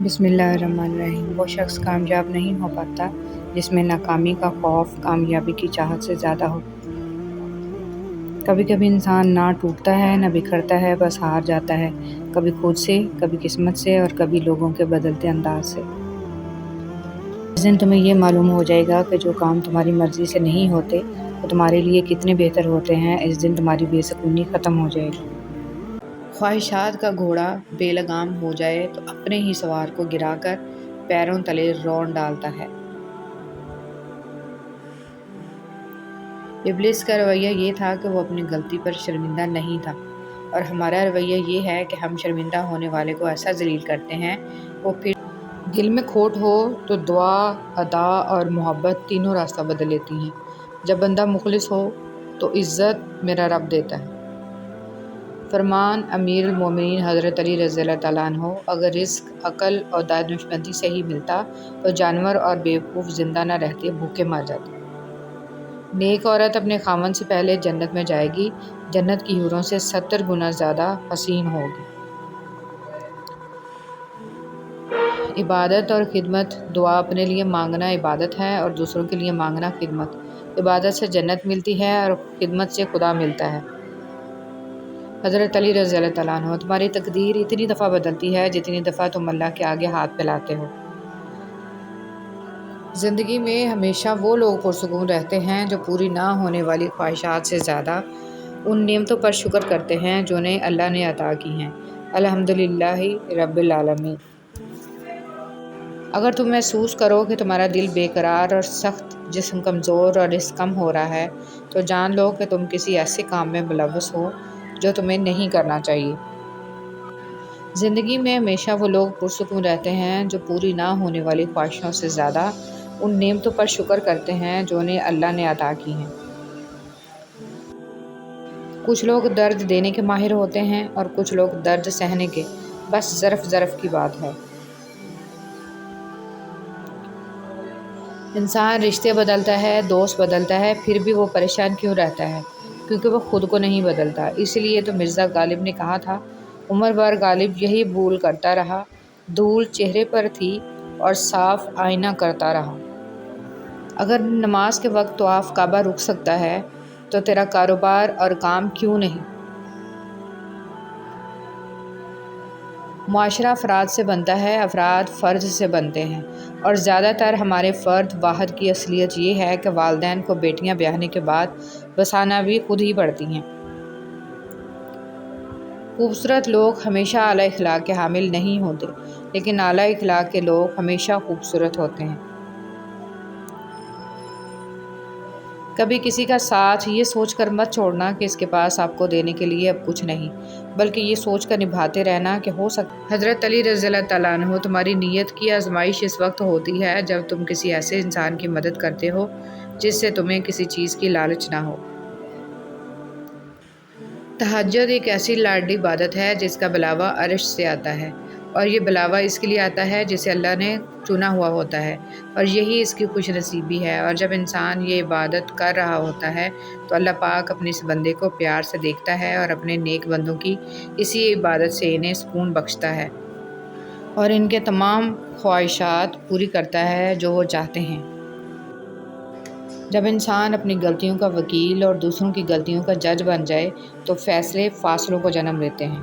بسم اللہ الرحمن الرحیم۔ وہ شخص کامیاب نہیں ہو پاتا جس میں ناکامی کا خوف کامیابی کی چاہت سے زیادہ ہو۔ کبھی کبھی انسان نہ ٹوٹتا ہے نہ بکھرتا ہے، بس ہار جاتا ہے، کبھی خود سے، کبھی قسمت سے اور کبھی لوگوں کے بدلتے انداز سے۔ اس دن تمہیں یہ معلوم ہو جائے گا کہ جو کام تمہاری مرضی سے نہیں ہوتے وہ تمہارے لیے کتنے بہتر ہوتے ہیں۔ اس دن تمہاری بے سکونی ختم ہو جائے گی۔ خواہشات کا گھوڑا بے لگام ہو جائے تو اپنے ہی سوار کو گرا کر پیروں تلے رون ڈالتا ہے۔ ابلیس کا رویہ یہ تھا کہ وہ اپنی غلطی پر شرمندہ نہیں تھا، اور ہمارا رویہ یہ ہے کہ ہم شرمندہ ہونے والے کو ایسا ذلیل کرتے ہیں وہ پھر دل میں کھوٹ ہو تو دعا، ادا اور محبت تینوں راستہ بدل لیتی ہیں۔ جب بندہ مخلص ہو تو عزت میرا رب دیتا ہے۔ فرمان امیر المومنین حضرت علی رضی اللہ تعالیٰ عنہ: اگر رزق عقل اور دانشمندی سے ہی ملتا تو جانور اور بیوقوف زندہ نہ رہتے، بھوکے مر جاتے۔ نیک عورت اپنے خاوند سے پہلے جنت میں جائے گی، جنت کی حوروں سے 70 گنا زیادہ حسین ہوگی۔ عبادت اور خدمت: دعا اپنے لیے مانگنا عبادت ہے اور دوسروں کے لیے مانگنا خدمت۔ عبادت سے جنت ملتی ہے اور خدمت سے خدا ملتا ہے۔ حضرت علی رضی اللہ تعالیٰ عنہ: تمہاری تقدیر اتنی دفعہ بدلتی ہے جتنی دفعہ تم اللہ کے آگے ہاتھ پھیلاتے ہو۔ زندگی میں ہمیشہ وہ لوگ پرسکون رہتے ہیں جو پوری نہ ہونے والی خواہشات سے زیادہ ان نعمتوں پر شکر کرتے ہیں جو انہیں اللہ نے عطا کی ہیں۔ الحمدللہ رب العالمین۔ اگر تم محسوس کرو کہ تمہارا دل بے قرار اور سخت، جسم کمزور اور رزق کم ہو رہا ہے، تو جان لو کہ تم کسی ایسے کام میں ملوث ہو جو تمہیں نہیں کرنا چاہیے۔ زندگی میں ہمیشہ وہ لوگ پرسکون رہتے ہیں جو پوری نہ ہونے والی خواہشوں سے زیادہ ان نعمتوں پر شکر کرتے ہیں جو انہیں اللہ نے عطا کی ہیں۔ کچھ لوگ درد دینے کے ماہر ہوتے ہیں اور کچھ لوگ درد سہنے کے، بس ظرف کی بات ہے۔ انسان رشتے بدلتا ہے، دوست بدلتا ہے، پھر بھی وہ پریشان کیوں رہتا ہے؟ کیونکہ وہ خود کو نہیں بدلتا۔ اس لیے تو مرزا غالب نے کہا تھا، عمر بھر غالب یہی بھول کرتا رہا، دھول چہرے پر تھی اور صاف آئینہ کرتا رہا۔ اگر نماز کے وقت طواف کعبہ رک سکتا ہے تو تیرا کاروبار اور کام کیوں نہیں؟ معاشرہ افراد سے بنتا ہے، افراد فرد سے بنتے ہیں، اور زیادہ تر ہمارے فرد واحد کی اصلیت یہ ہے کہ والدین کو بیٹیاں بیاہنے کے بعد بسانا بھی خود ہی پڑتی ہیں۔ خوبصورت لوگ ہمیشہ اعلیٰ اخلاق کے حامل نہیں ہوتے، لیکن اعلیٰ اخلاق کے لوگ ہمیشہ خوبصورت ہوتے ہیں۔ کبھی کسی کا ساتھ یہ سوچ کر مت چھوڑنا کہ اس کے پاس آپ کو دینے کے لیے اب کچھ نہیں، بلکہ یہ سوچ کر نبھاتے رہنا کہ ہو سکتا۔ حضرت علی رضی اللہ تعالیٰ عنہ: تمہاری نیت کی آزمائش اس وقت ہوتی ہے جب تم کسی ایسے انسان کی مدد کرتے ہو جس سے تمہیں کسی چیز کی لالچ نہ ہو۔ تہجد ایک ایسی لاڈلی عبادت ہے جس کا بلاوا عرش سے آتا ہے، اور یہ بلاوا اس کے لیے آتا ہے جسے اللہ نے چنا ہوا ہوتا ہے، اور یہی اس کی خوش نصیبی ہے۔ اور جب انسان یہ عبادت کر رہا ہوتا ہے تو اللہ پاک اپنے اس بندے کو پیار سے دیکھتا ہے اور اپنے نیک بندوں کی اسی عبادت سے انہیں سکون بخشتا ہے اور ان کے تمام خواہشات پوری کرتا ہے جو وہ چاہتے ہیں۔ جب انسان اپنی غلطیوں کا وکیل اور دوسروں کی غلطیوں کا جج بن جائے تو فیصلے فاصلوں کو جنم دیتے ہیں۔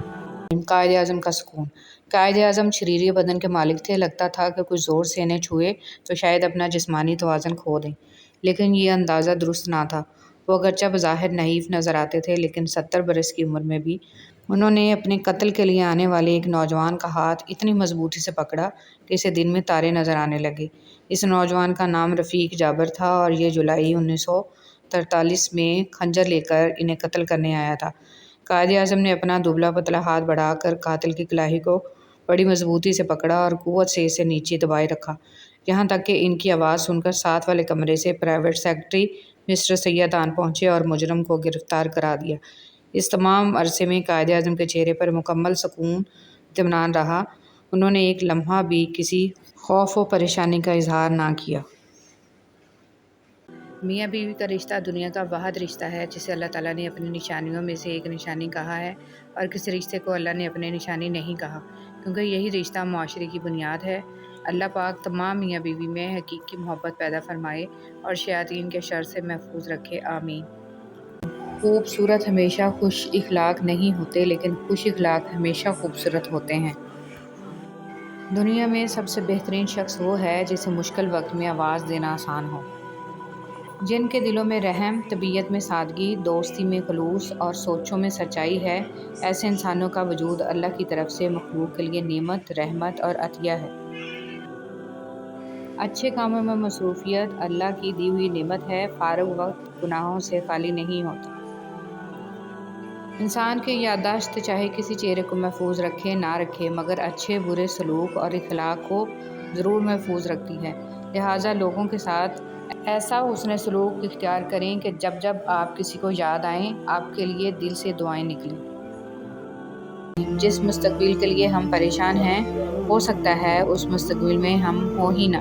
قائد اعظم کا سکون۔ قائد اعظم شریرِ بدن کے مالک تھے، لگتا تھا کہ کچھ زور سے انہیں چھوئے تو شاید اپنا جسمانی توازن کھو دیں، لیکن یہ اندازہ درست نہ تھا۔ وہ اگرچہ بظاہر نحیف نظر آتے تھے، لیکن 70 برس کی عمر میں بھی انہوں نے اپنے قتل کے لیے آنے والے ایک نوجوان کا ہاتھ اتنی مضبوطی سے پکڑا کہ اسے دن میں تارے نظر آنے لگے۔ اس نوجوان کا نام رفیق جابر تھا اور یہ جولائی 1943 میں خنجر لے کر انہیں قتل کرنے آیا تھا۔ قائد اعظم نے اپنا دبلا پتلا ہاتھ بڑھا کر قاتل کی کلاہی کو بڑی مضبوطی سے پکڑا اور قوت سے اسے نیچے دبائے رکھا، یہاں تک کہ ان کی آواز سن کر ساتھ والے کمرے سے پرائیویٹ سیکرٹری مسٹر سید آن پہنچے اور مجرم کو گرفتار کرا دیا۔ اس تمام عرصے میں قائد اعظم کے چہرے پر مکمل سکون، اطمینان رہا۔ انہوں نے ایک لمحہ بھی کسی خوف و پریشانی کا اظہار نہ کیا۔ میاں بیوی کا رشتہ دنیا کا واحد رشتہ ہے جسے اللہ تعالیٰ نے اپنی نشانیوں میں سے ایک نشانی کہا ہے، اور کسی رشتے کو اللہ نے اپنی نشانی نہیں کہا، کیونکہ یہی رشتہ معاشرے کی بنیاد ہے۔ اللہ پاک تمام میاں بیوی میں حقیقی محبت پیدا فرمائے اور شیاطین کے شر سے محفوظ رکھے، آمین۔ خوبصورت ہمیشہ خوش اخلاق نہیں ہوتے، لیکن خوش اخلاق ہمیشہ خوبصورت ہوتے ہیں۔ دنیا میں سب سے بہترین شخص وہ ہے جسے مشکل وقت میں آواز دینا آسان ہو۔ جن کے دلوں میں رحم، طبیعت میں سادگی، دوستی میں خلوص اور سوچوں میں سچائی ہے، ایسے انسانوں کا وجود اللہ کی طرف سے مخلوق کے لیے نعمت، رحمت اور عطیہ ہے۔ اچھے کاموں میں مصروفیت اللہ کی دی ہوئی نعمت ہے، فارغ وقت گناہوں سے خالی نہیں ہوتا۔ انسان کی یادداشت چاہے کسی چہرے کو محفوظ رکھے نہ رکھے، مگر اچھے برے سلوک اور اخلاق کو ضرور محفوظ رکھتی ہے۔ لہٰذا لوگوں کے ساتھ ایسا حسن سلوک اختیار کریں کہ جب جب آپ کسی کو یاد آئیں، آپ کے لیے دل سے دعائیں نکلیں۔ جس مستقبل کے لیے ہم پریشان ہیں، ہو سکتا ہے اس مستقبل میں ہم ہوں ہی نہ۔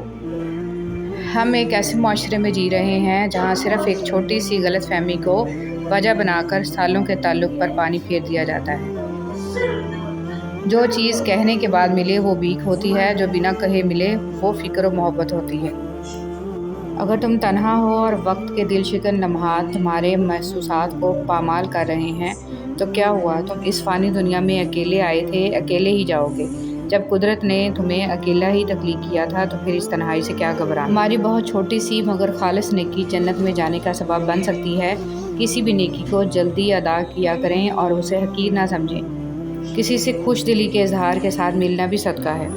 ہم ایک ایسے معاشرے میں جی رہے ہیں جہاں صرف ایک چھوٹی سی غلط فہمی کو وجہ بنا کر سالوں کے تعلق پر پانی پھیر دیا جاتا ہے۔ جو چیز کہنے کے بعد ملے وہ بھیک ہوتی ہے، جو بنا کہے ملے وہ فکر و محبت ہوتی ہے۔ اگر تم تنہا ہو اور وقت کے دل شکن لمحات تمہارے محسوسات کو پامال کر رہے ہیں تو کیا ہوا، تم اس فانی دنیا میں اکیلے آئے تھے، اکیلے ہی جاؤ گے۔ جب قدرت نے تمہیں اکیلا ہی تخلیق کیا تھا تو پھر اس تنہائی سے کیا گھبرانا۔ ہماری بہت چھوٹی سی مگر خالص نیکی جنت میں جانے کا سبب بن سکتی ہے۔ کسی بھی نیکی کو جلدی ادا کیا کریں اور اسے حقیر نہ سمجھیں۔ کسی سے خوش دلی کے اظہار کے ساتھ ملنا بھی صدقہ ہے۔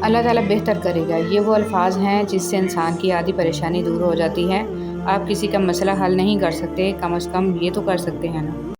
اللہ تعالیٰ بہتر کرے گا۔ یہ وہ الفاظ ہیں جس سے انسان کی آدھی پریشانی دور ہو جاتی ہے۔ آپ کسی کا مسئلہ حل نہیں کر سکتے، کم از کم یہ تو کر سکتے ہیں نا۔